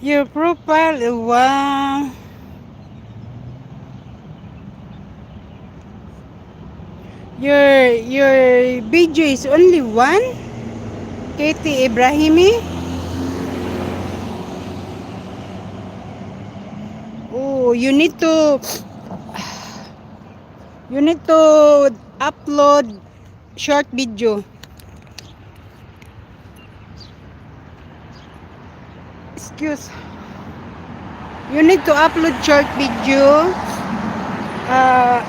Your profile, wow. Your video is only one? Katie Ibrahimi? Oh, you need to upload short video. Excuse. You need to upload short video. Uh,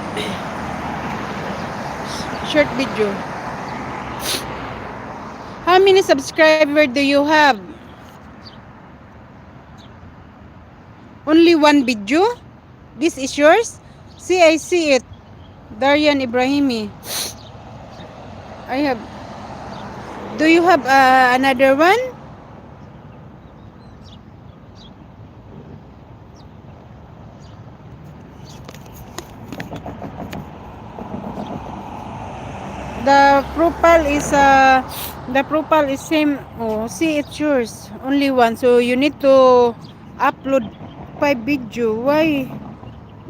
short video. How many subscribers do you have? Only one video? This is yours? See, I see it. Darian Ibrahimi. I have. Do you have another one? The profile is same. Oh, see, it's yours. Only one. So you need to upload 5 video. Why?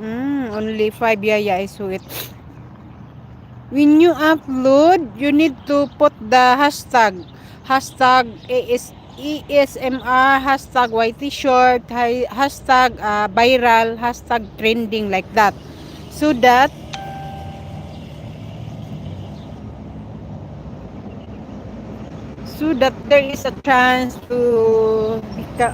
Only 5. Yeah, yeah, I saw it. When you upload, you need to put the hashtag ESMR, hashtag YT short, hashtag viral, hashtag trending, like that. So that there is a chance to become